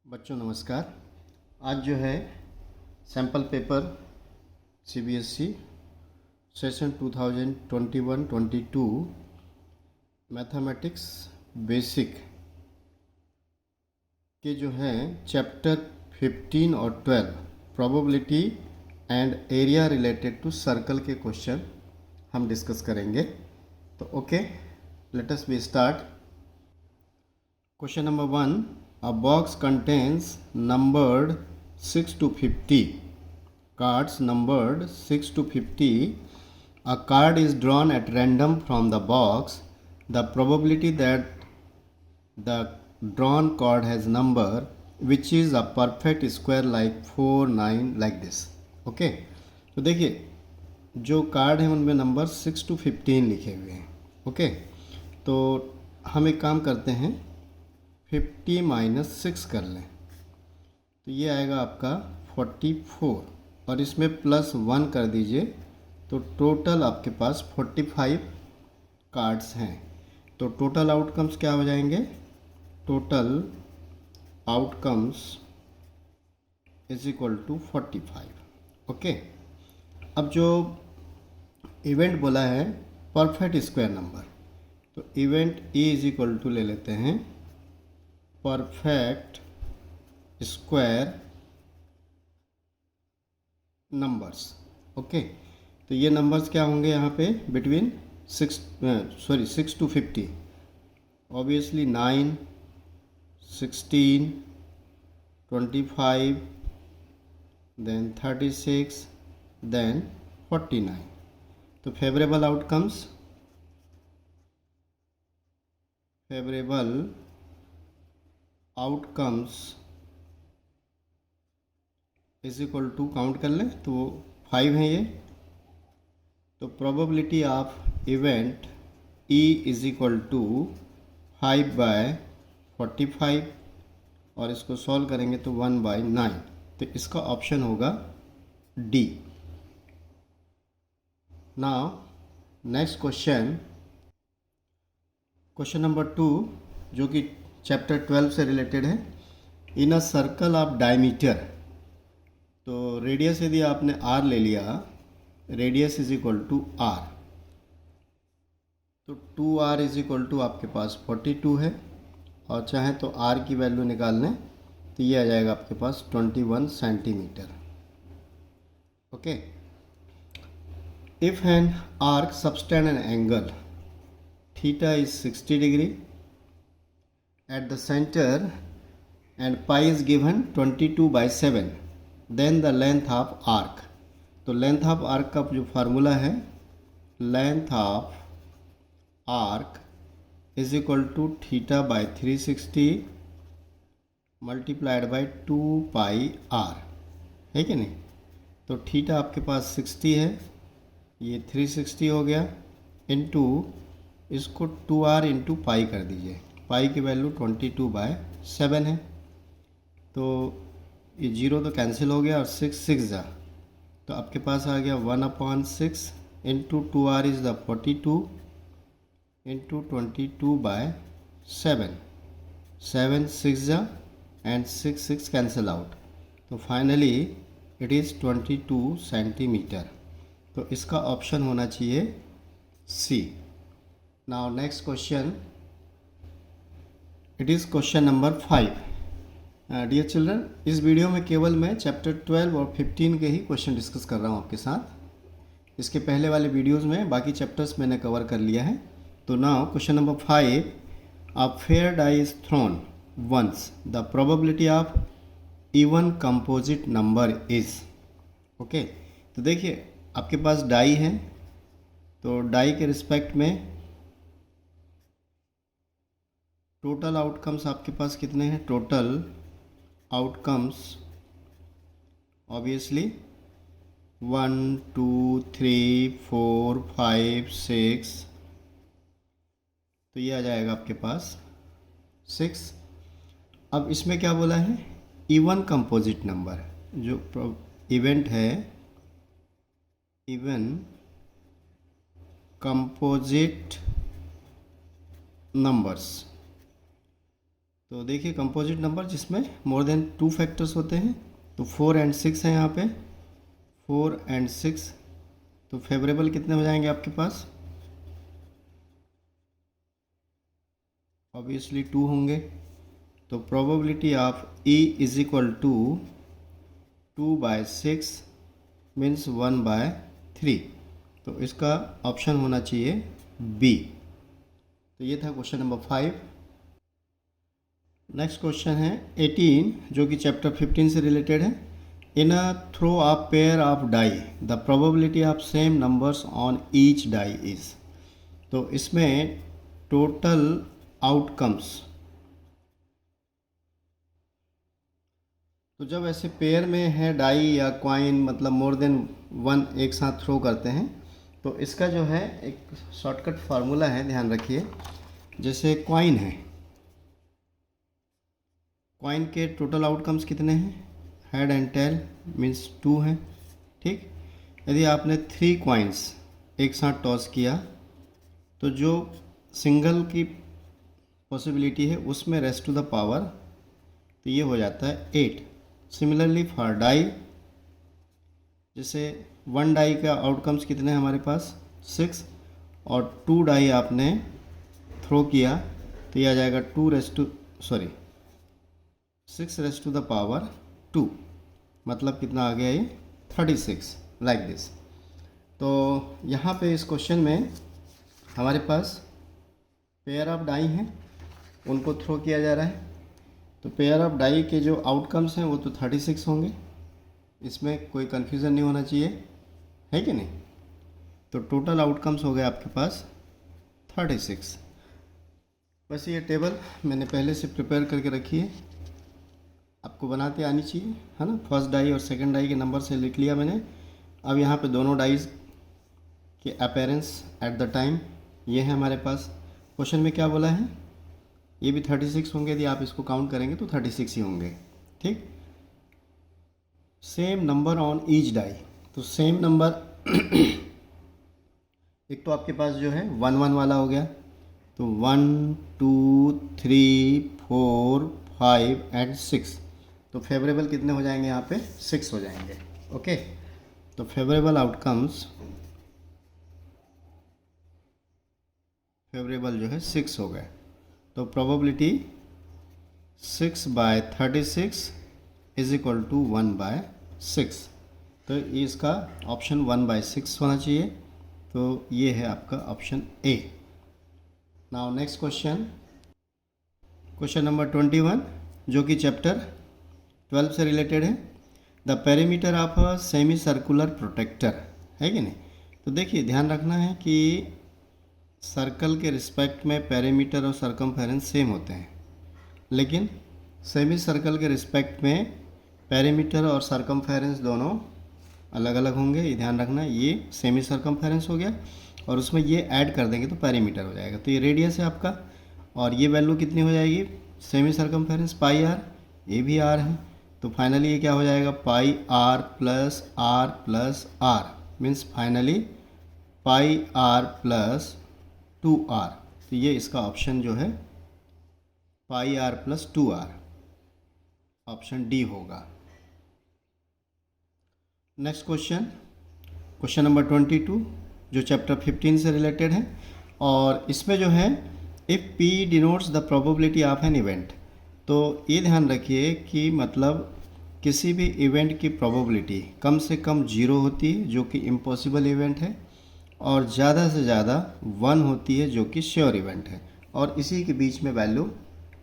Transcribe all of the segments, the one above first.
बच्चों नमस्कार। आज जो है sample paper CBSE session 2021-22 mathematics basic के जो हैं चैप्टर 15 और 12 probability and area related to circle के क्वेश्चन हम डिस्कस करेंगे। तो okay, let us be start. Question number 1, a box contains numbered 6 to 50 cards numbered 6 to 50. A card is drawn at random from the box. The probability that the drawn card has number which is a perfect square like 4, 9 like this. Okay, तो देखिए जो card है उनमें number 6 to 15 लिखे हुए हैं। Okay, तो हम एक काम करते हैं, 50 माइनस 6 कर लें तो ये आएगा आपका 44 और इसमें प्लस 1 कर दीजिए तो टोटल आपके पास 45 कार्ड्स हैं। तो टोटल आउटकम्स क्या हो जाएंगे? Total outcomes is equal to 45। Okay, अब जो इवेंट बोला है परफेक्ट स्क्वायर नंबर, तो event E is equal to ले लेते हैं परफेक्ट स्क्वायर नंबर्स। ओके, तो ये नंबर्स क्या होंगे यहाँ पे? Between 6 to 50, obviously 9, 16, 25, then 36, then 49। तो favourable outcomes, is equal to count कर लें तो 5 है ये। तो probability of event E is equal to 5/45 और इसको सॉल्व करेंगे तो 1/9। तो इसका ऑप्शन होगा D. Now next question number 2 जो कि चैप्टर 12 से रिलेटेड है। In a circle of diameter, तो रेडियस यदि आपने r ले लिया, radius is equal to r, तो 2r इज इक्वल टू आपके पास 42 है और चाहे तो r की वैल्यू निकाल लें तो ये आ जाएगा आपके पास 21 centimetre. Okay, if an arc subtend an angle theta is 60 degree at the centre and pi is given 22/7, then the length of arc. तो लेंथ ऑफ आर्क का जो फार्मूला है, length of arc is equal to theta by 360 multiplied by 2πr, है कि नहीं? तो theta आपके पास 60 है, ये 360 हो गया, इनटू इसको 2r इंटू पाई कर दीजिए। पाई की वैल्यू 22/7 है, तो ये 0 तो कैंसिल हो गया और 6 जा, तो आपके पास आ गया 1/6 into 2r is the 42 into 22/7, 7 6 जा एंड 6 कैंसिल आउट, तो फाइनली इट इज़ 22 सेंटीमीटर। तो इसका ऑप्शन होना चाहिए C. Now next question, it is question number 5। Dear children, इस वीडियो में केवल मैं चैप्टर 12 और 15 के ही क्वेश्चन डिस्कस कर रहा हूँ आपके साथ। इसके पहले वाले वीडियोस में बाकी चैप्टर्स मैंने कवर कर लिया है। तो now question number 5, a fair die is thrown once, the probability of even composite number is. Okay, तो देखिए आपके पास डाई है, तो डाई के रिस्पेक्ट में टोटल आउटकम्स आपके पास कितने हैं? टोटल आउटकम्स ऑब्वियसली 1 2 3 4 5 6, तो ये आ जाएगा आपके पास 6। अब इसमें क्या बोला है? इवन कंपोजिट नंबर, जो इवेंट है इवन कंपोजिट नंबर्स। तो देखिए कंपोजिट नंबर जिसमें मोर देन 2 फैक्टर्स होते हैं, तो 4 एंड 6 है यहाँ पे, 4 एंड 6, तो फेवरेबल कितने हो जाएंगे आपके पास, ऑब्वियसली 2 होंगे। तो probability of E is equal to 2/6 means 1/3, तो इसका ऑप्शन होना चाहिए बी। तो ये था क्वेश्चन नंबर 5। नेक्स्ट क्वेश्चन है 18 जो कि चैप्टर 15 से रिलेटेड है। In a throw a pair of die the probability of same numbers on each die is. तो इसमें टोटल आउटकम्स, तो जब ऐसे पेयर में है डाई या क्वाइन, मतलब मोर देन 1 एक साथ थ्रो करते हैं, तो इसका जो है एक शॉर्टकट फार्मूला है, ध्यान रखिए। जैसे क्वाइन है, क्वाइन के टोटल आउटकम्स कितने हैं, हेड एंड टेल मीन्स 2 हैं, ठीक। यदि आपने 3 क्वाइंस एक साथ टॉस किया तो जो सिंगल की पॉसिबिलिटी है उसमें रेस्ट टू द पावर, तो ये हो जाता है 8। सिमिलरली फॉर डाई, जैसे 1 डाई का आउटकम्स कितने हैं हमारे पास 6, और 2 डाई आपने थ्रो किया तो ये आ जाएगा 6 रेस्ट टू द पावर 2, मतलब कितना आ गया ये 36, लाइक दिस। तो यहाँ पे इस क्वेश्चन में हमारे पास पेयर ऑफ डाई हैं, उनको थ्रो किया जा रहा है। तो पेयर ऑफ डाई के जो आउटकम्स हैं वो तो 36 होंगे, इसमें कोई कन्फ्यूज़न नहीं होना चाहिए, है कि नहीं। तो टोटल आउटकम्स हो गए आपके पास 36। बस ये टेबल मैंने पहले से प्रिपेयर करके रखी है, आपको बनाते आनी चाहिए, है ना। फर्स्ट डाई और सेकंड डाई के नंबर से लिख लिया मैंने। अब यहाँ पे दोनों डाइज के अपीयरेंस एट द टाइम ये है हमारे पास। क्वेश्चन में क्या बोला है, ये भी 36 होंगे, यदि आप इसको काउंट करेंगे तो 36 ही होंगे, ठीक। Same number on each die, तो सेम नंबर एक तो आपके पास जो है 1 1 वाला हो गया, तो 1 2 3 4 5 एंड 6, तो फेवरेबल कितने हो जाएंगे यहाँ पे 6 हो जाएंगे, ओके। तो फेवरेबल आउटकम्स, फेवरेबल जो है 6 हो गए, तो प्रोबेबिलिटी 6/36 इज इक्वल टू 1/6, तो इसका ऑप्शन 1/6 होना चाहिए। तो ये है आपका option A. Now next question, question number 21 जो कि चैप्टर 12 से रिलेटेड है। The perimeter of a semi circular protractor, है कि नहीं। तो देखिए ध्यान रखना है कि सर्कल के रिस्पेक्ट में पेरीमीटर और सर्कमफेरेंस सेम होते हैं, लेकिन सेमी सर्कल के रिस्पेक्ट में पेरीमीटर और सर्कमफेरेंस दोनों अलग अलग होंगे, ये ध्यान रखना। ये सेमी सर्कमफेरेंस हो गया और उसमें ये ऐड कर देंगे तो पेरीमीटर हो जाएगा। तो ये रेडियस है आपका, और ये वैल्यू कितनी हो जाएगी, सेमी सर्कमफेरेंस पाई आर, ये भी आर है, तो फाइनली ये क्या हो जाएगा, pi R plus R means finally pi R plus 2r। तो ये इसका ऑप्शन जो है pi R plus 2r, option D होगा। नेक्स्ट क्वेश्चन, क्वेश्चन नंबर 22 जो चैप्टर 15 से रिलेटेड है, और इसमें जो है if p denotes the probability of an event, तो ये ध्यान रखिए कि मतलब किसी भी इवेंट की प्रोबेबिलिटी कम से कम 0 होती है जो कि इम्पॉसिबल इवेंट है, और ज़्यादा से ज़्यादा 1 होती है जो कि श्योर इवेंट है, और इसी के बीच में वैल्यू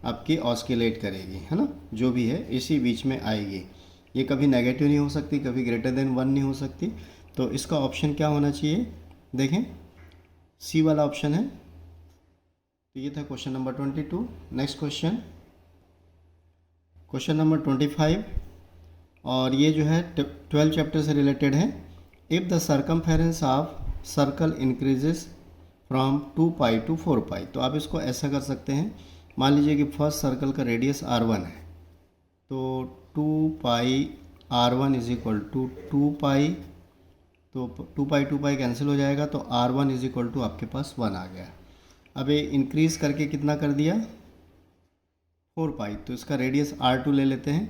आपकी ऑस्किलेट करेगी, है ना, जो भी है इसी बीच में आएगी। ये कभी नेगेटिव नहीं हो सकती, कभी ग्रेटर देन 1 नहीं हो सकती। तो इसका ऑप्शन क्या होना चाहिए, देखें सी वाला ऑप्शन है। तो ये था question number 22। Next question, question number 25, और ये जो है 12 चैप्टर से रिलेटेड है। If the circumference of circle increases from 2 pi to 4 pi, तो आप इसको ऐसा कर सकते हैं, मान लीजिए कि फर्स्ट सर्कल का रेडियस r1 है, तो 2 पाई r1 इज इक्वल टू 2 पाई, तो 2 पाई कैंसिल हो जाएगा, तो r1 इज इक्वल टू आपके पास 1 आ गया। अब ये इंक्रीज़ करके कितना कर दिया, 4 पाई, तो इसका रेडियस R2 ले लेते हैं,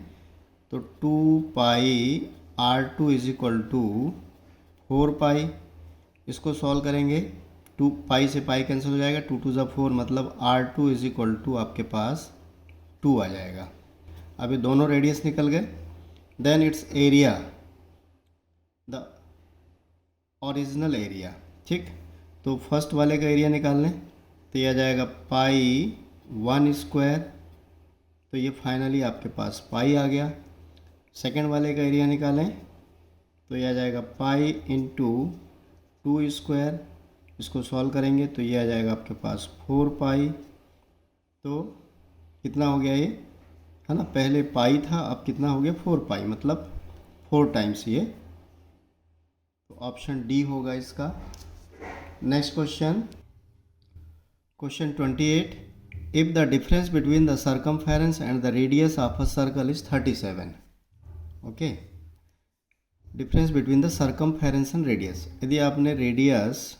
तो 2 पाई R2 इज इक्वल टू 4 पाई। इसको सॉल्व करेंगे, 2 पाई से पाई कैंसिल हो जाएगा, 2 2 ज़ा 4, मतलब R2 इज इक्वल टू आपके पास 2 आ जाएगा। अब ये दोनों रेडियस निकल गए। Then its area, the original area, ठीक। तो फर्स्ट वाले का एरिया निकाल लें, तो ये आ जाएगा पाई 1 स्क्वायर, तो ये फाइनली आपके पास पाई आ गया। सेकेंड वाले का एरिया निकालें, तो ये आ जाएगा पाई इंटू 2 स्क्वायर, इसको सॉल्व करेंगे तो ये आ जाएगा आपके पास 4 पाई। तो कितना हो गया ये, है ना, पहले पाई था, अब कितना हो गया 4 पाई, मतलब 4 टाइम्स ये। तो ऑप्शन डी होगा इसका। Next question, question 28, if the difference between the circumference and the radius of a circle is 37। Okay, difference between the circumference and radius, यदि आपने रेडियस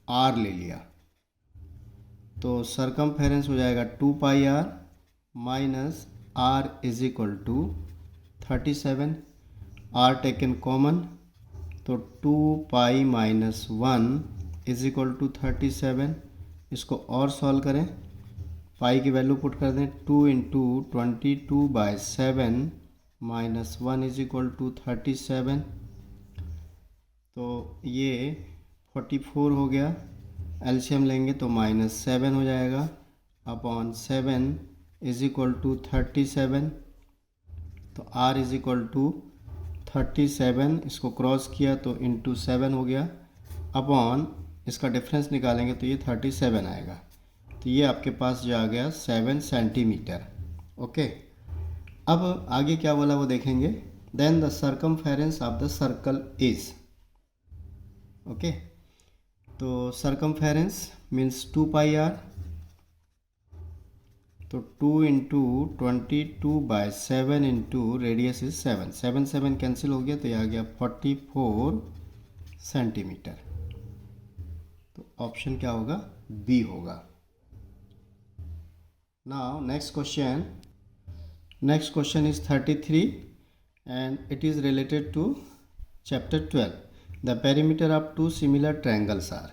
r ले लिया तो सर्कमफेरेंस हो जाएगा 2 pi r minus r is equal to 37। r taken common, तो 2 pi minus 1 is equal to 37। इसको और सॉल्व करें, पाई की वैल्यू पुट कर दें, 2 into 22/7 minus 1 is equal to 37, तो ये 44 हो गया। एलसीएम लेंगे तो -7 हो जाएगा, अपॉन 7 इज इक्वल टू 37। तो r इज इक्वल टू 37, इसको क्रॉस किया तो इंटू 7 हो गया, अपॉन इसका डिफरेंस निकालेंगे तो ये 37 आएगा। तो ये आपके पास जो आ गया 7 सेंटीमीटर। ओके, अब आगे क्या बोला वो देखेंगे। Then the circumference of the circle is, okay, तो सर्कमफेरेंस मीन्स 2 पाई r, तो 2 into 22/7 into radius is 7, 7 7 cancel हो गया, तो ये आ गया 44 सेंटीमीटर। तो ऑप्शन क्या होगा, बी होगा। Now next question is 33 and it is related to chapter 12। The perimeter of two similar triangles are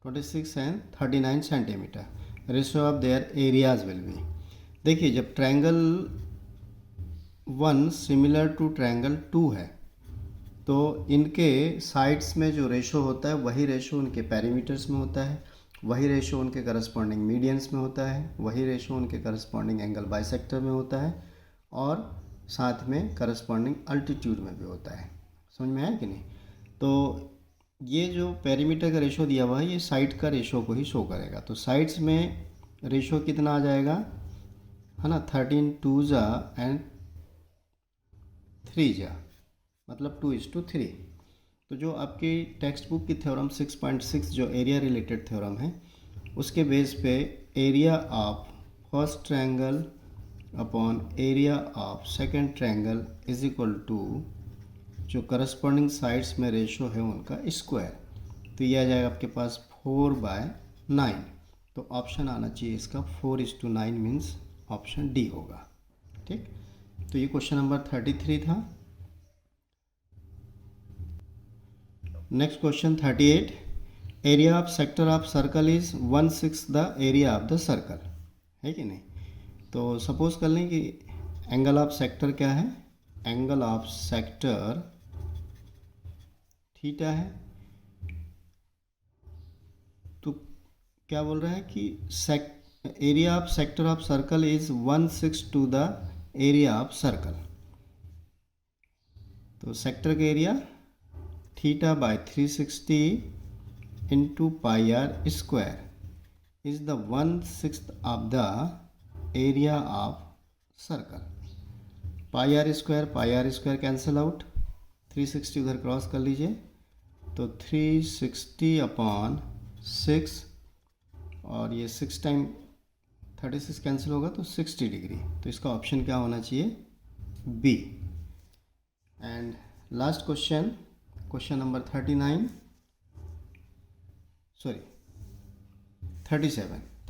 26 and 39 centimeter. Ratio of their areas will be, देखिए जब ट्रायंगल 1 सिमिलर टू ट्रायंगल 2 है तो इनके sides में जो ratio होता है वही रेशो उनके पेरीमीटर्स में होता है, वही रेशो उनके करस्पॉन्डिंग मीडियंस में होता है, वही रेशो उनके करस्पॉन्डिंग एंगल बाइसेक्टर में होता है, और साथ में करस्पॉन्डिंग अल्टीट्यूड में भी होता है। समझ में आया कि नहीं? तो ये जो पेरीमीटर का रेशो दिया हुआ है ये साइड का रेशो को ही शो करेगा। तो साइड्स में रेशो कितना आ जाएगा, है ना, 13 2 एंड 3 मतलब 2:3। तो जो आपकी टेक्स्ट बुक की थ्योरम 6.6 जो एरिया रिलेटेड थ्योरम है उसके बेस पे area of first triangle upon area of second triangle is equal to जो करस्पॉन्डिंग साइड्स में रेशो है उनका स्क्वायर। तो ये आ जाएगा आपके पास 4/9। तो ऑप्शन आना चाहिए इसका 4:9 मीन्स ऑप्शन डी होगा। ठीक, तो ये क्वेश्चन नंबर 33 था। Next question 38, area of sector of circle is 1/6 the area of the circle, है कि नहीं? तो सपोज कर लें कि एंगल ऑफ सेक्टर क्या है, एंगल ऑफ सेक्टर थीटा है। तो क्या बोल रहा है कि area of sector of circle is 1/6 to the area of circle. तो सेक्टर का area theta by 360 into pi r square is the 1/6 of the area of circle. Pi r square cancel out, 360 उधर cross कर लीजिए, तो 360 upon 6 और ये 6 time 36 cancel होगा तो 60 डिग्री। तो इसका ऑप्शन क्या होना चाहिए, B. And last question, question number 37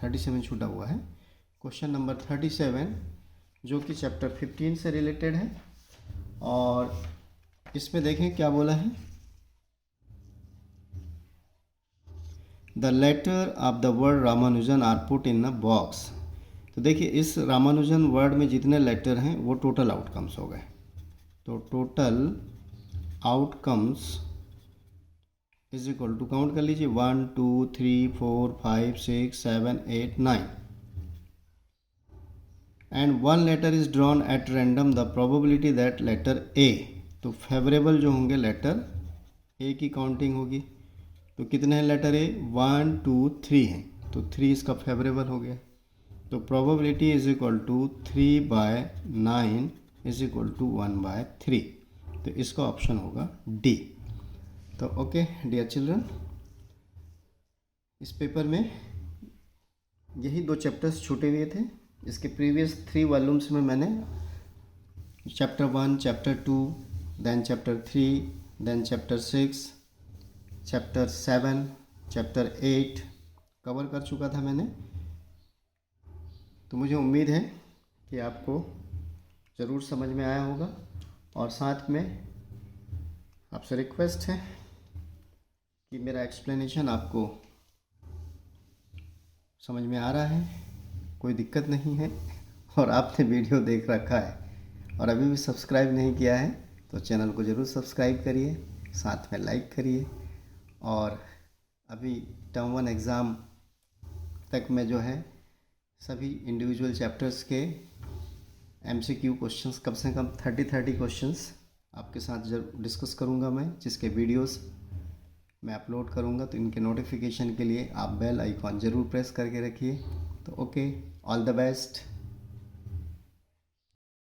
37 छूटा हुआ है। क्वेश्चन नंबर 37 जो कि चैप्टर 15 से रिलेटेड है, और इसमें देखें क्या बोला है। The letter of the word Ramanujan are put in a box. तो देखिए इस रामानुजन वर्ड में जितने लेटर हैं वो टोटल आउटकम्स हो गए। तो total outcomes is equal to, count कर लीजिए, 1 2 3 4 5 6 7 8 9, and one letter is drawn at random, the probability that letter A, तो फेवरेबल जो होंगे लेटर ए की काउंटिंग होगी। तो कितने हैं लेटर ए, 1 2 3 हैं, तो 3 इसका फेवरेबल हो गया। तो probability is equal to 3/9 is equal to 1/3, तो इसका ऑप्शन होगा डी। तो ओके डियर चिल्ड्रन, इस पेपर में यही 2 चैप्टर्स छूटे हुए थे। इसके प्रीवियस 3 वॉल्यूम्स में मैंने chapter 1, chapter 2, then chapter 3, then chapter 6, chapter 7, chapter 8 cover कर चुका था मैंने। तो मुझे उम्मीद है कि आपको ज़रूर समझ में आया होगा, और साथ में आपसे रिक्वेस्ट है कि मेरा एक्सप्लेनेशन आपको समझ में आ रहा है, कोई दिक्कत नहीं है, और आपने वीडियो देख रखा है और अभी भी सब्सक्राइब नहीं किया है तो चैनल को ज़रूर सब्सक्राइब करिए, साथ में लाइक करिए। और अभी टर्म 1 एग्ज़ाम तक में जो है सभी इंडिविजुअल चैप्टर्स के MCQ क्वेश्चंस, कम से कम 30 क्वेश्चंस आपके साथ जरूर डिस्कस करूंगा मैं, जिसके वीडियोस मैं अपलोड करूंगा। तो इनके नोटिफिकेशन के लिए आप बेल आइकॉन ज़रूर प्रेस करके रखिए। तो ओके, ऑल द बेस्ट।